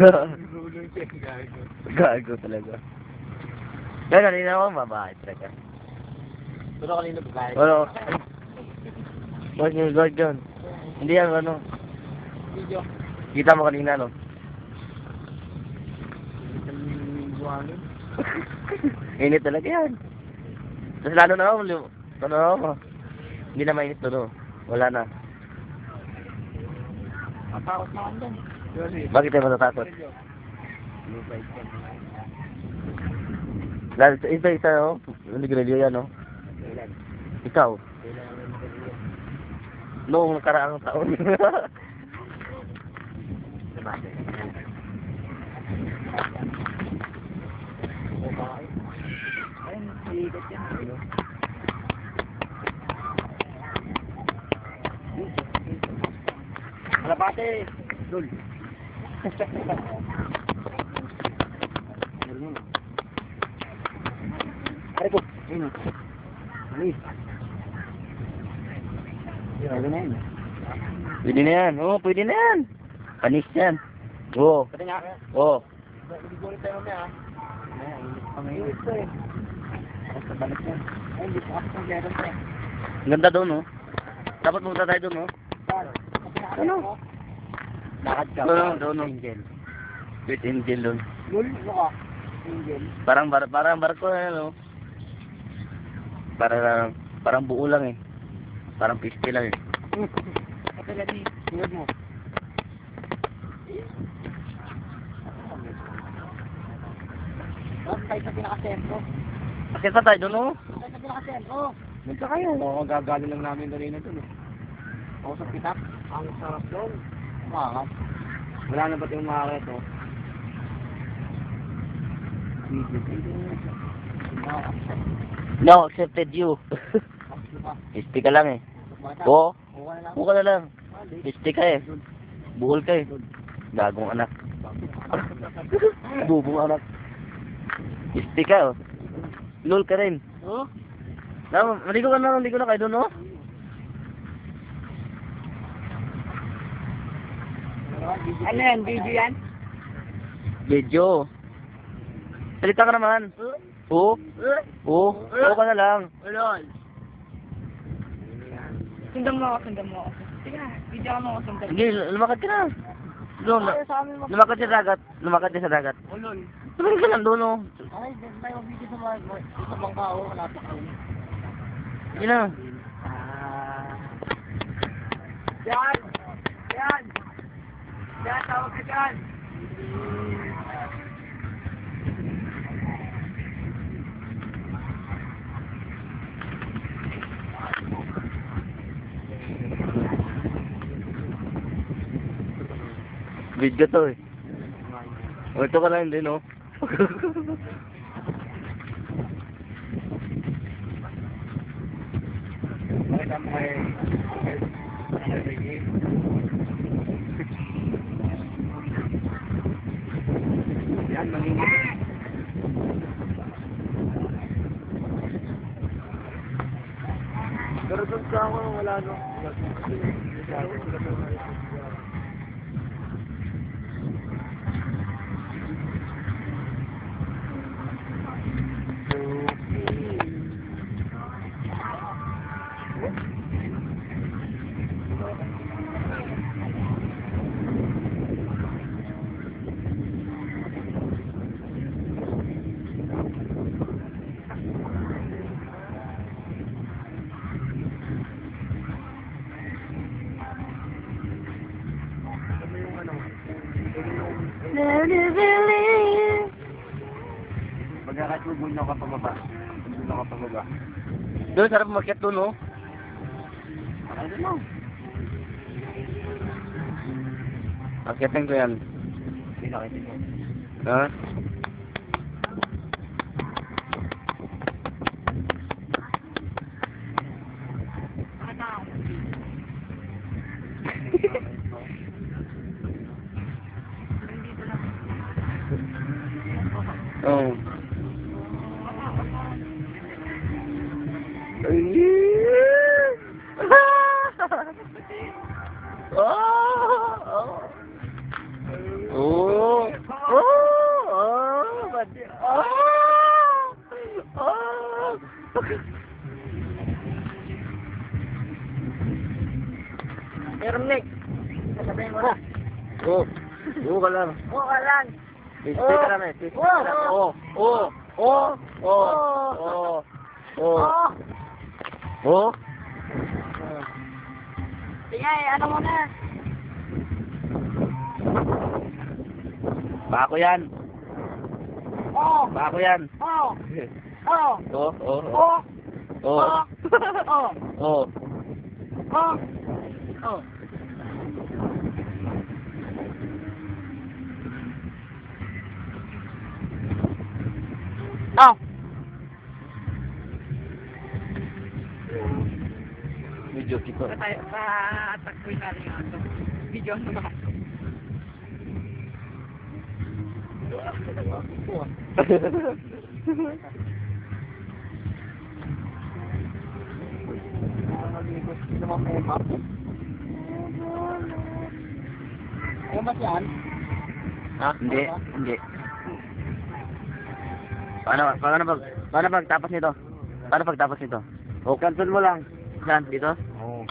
Gulong siya, gago. Gago talaga. Kaya kanina ako, babae talaga. Pero kanina babae. Ano? What's your guard dyan? Hindi yan, ano? Video. Kita mo kanina, no? Buhangin. Init talaga yan. Tapos lalo na ako, hindi na mainit to, no? Wala na. Matakot na ako dyan. Bakit tayo matatakot? Lalo, isa, no? Hindi grilyo yan, no? Ikaw? Noong nakaraang taon. Ayun, sigat yan. Kalapate! Dul! Ari ko! Ayun o. Alis! Pwede na yan. Pwede na yan. Oo, pwede na yan. Panis yan. Oo. Pwede nga. Oo. Hindi ko ulit tayo mamaya ha. Ayan, inis pa ngayon. Inis pa eh. Basta balik yan. Ay, hindi pa kasi meron pa eh. Ang ganda doon, no? Dapat pumunta tayo doon, no? Ano? Lakad ka. Doon, no? Angel. With angel doon. Lul, ano ka? Angel. Parang barko, ano? Parang buo lang eh. Parang piste lang eh. Ito lagi, tingad mo. Bakit tayo sa pinaka-sentro? Bakit pa tayo doon, no? Tayo sa pinaka-sentro. Nagka kayo. Oo, gagaling lang namin kanina doon eh. Ako sa pitak. Ang sarap doon. Makakap. Wala na ba't yung makakit oh? No, accepted you. Piste ka lang eh. Oo. Buka na lang. Piste ka eh. Buhol ka eh. Gagong anak. Bubong anak. Piste ka oh. Lol ka rin. Oh? Maligo ka na kayo doon, no? Ano yan? Video yan? Video. Salita ka naman. Oo. Oo. Oo ka na lang. Ulol. Sundan mo ako. Sige na, video mo ako sundan. Sige, lumakad ka na. Doon, lumakad ka sa dagat. Lumakad ka sa dagat. Ulol. Tumingin ka lang doon, no? Ay, may video sa mga sa bangka o wala pa kayo. Sige na. Yan! Yan! Yan, tawag ka dyan! Video to eh. O, ito ka lang din, no? Pakita mo kay... Yan, mangingi. Pero doon sa ako, wala no. Magkakatubol na ka pababa. Tubol na ka pababa. Doon, sarap umakyat doon, no? Ano mo? Akyatin ko yan. Pinakitin mo. Ha? Oh. Oh. Oh. Buo ka lang. Oo ka lang. Stick ka lang eh. Stick ka lang. Oo. Oo. Oo. Oo. Oo. Oo. Sige, ano mo na? Bako yan. Oo. Bako yan. Oo. Oo. Oo. Oo. Oo. Oo. Oo. Oo. Oo. Oo. Oo. Oh. Medyo kito. Patakboy natin yung ato. Video mo na. Ayun ba yan? Ha? Hindi. Hindi. Paano pagtapos nito? Paano pagtapos nito? O, cancel mo lang. Saan? Dito? Oo.